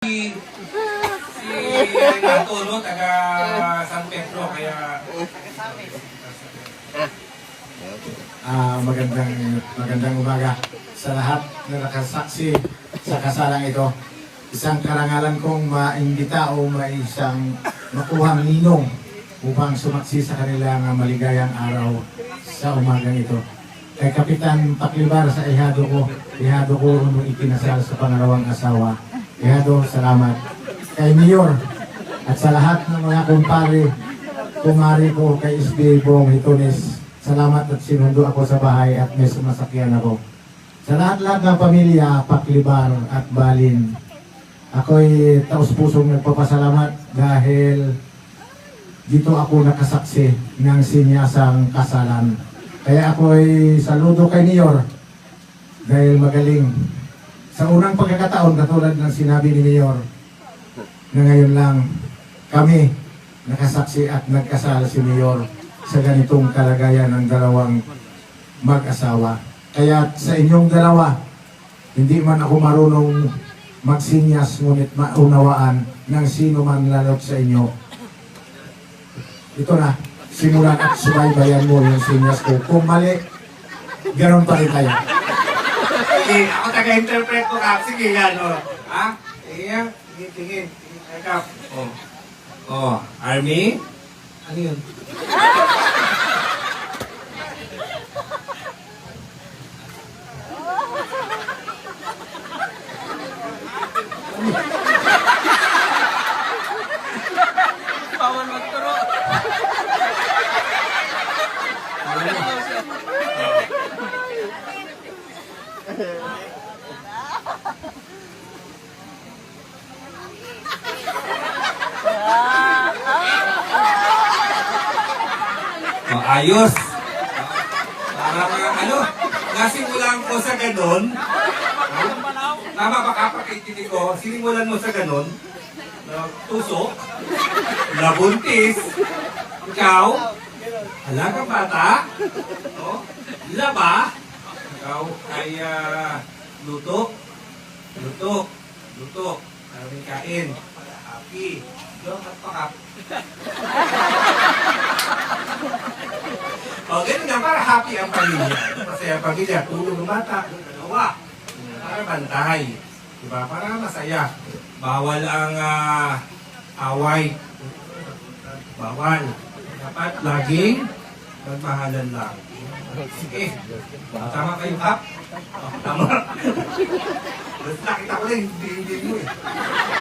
Si Nato, no? Taga San Pedro, kaya... magandang umaga sa lahat na nakasaksi sa kasalang ito. Isang karangalan kong maimbita o isang makuhang ninong upang sumaksi sa kanilang maligayang araw sa umagang ito. Kay Kapitan Paklibar sa ihado ko nung ikinasal sa pangalawang asawa. Ihado, salamat. Kay Mayor at sa lahat ng mga kumari ko kay SB Bong Hitones, salamat at sinundo ako sa bahay at may sumasakyan ako. Sa lahat-lahat ng pamilya, Paklibar at Balin, ako'y taus-pusong nagpapasalamat dahil dito ako nakasaksi ng sinyasang kasalan. Kaya ako'y saludo kay Mayor dahil magaling. Sa unang pagkakataon, katulad ng sinabi ni Mayor, na ngayon lang kami nakasaksi at nagkasal si Mayor sa ganitong kalagayan ng dalawang mag-asawa. Kaya sa inyong dalawa, hindi man ako marunong magsinyas, ngunit maunawaan ng sino man lalot sa inyo. Ito na, simulan at subaybayan mo yung sinyas ko. Kung mali, ganon pa rin tayo. Sige, ako taga-interpret ko, Kap. Sige, yan, o. Ha? Sige, tingin. Ay, Kap. Oh, Army? Ano yun? Bawal magturo. Oh, ayos. Parang ano, nasimulan ko sa ganon. Tama ba kapakititi ko? Sinimulan mo sa ganon. Tuso. Labuntis. Ikaw. Alagang bata. Oh, laba. Ikaw ay luto. Maraming kain. Happy. Yung katpakap. O, ganun nga, para happy ang pamilya. Masaya ang pamilya. Tulog ng bata. Dalawa. Para bantay. Diba? Para masaya. Bawal ang away. Bawal. Dapat laging magmahalan lang. Sige. Tama kayo, Kap? Tama. Basta nakita ko lang, hindi mo eh.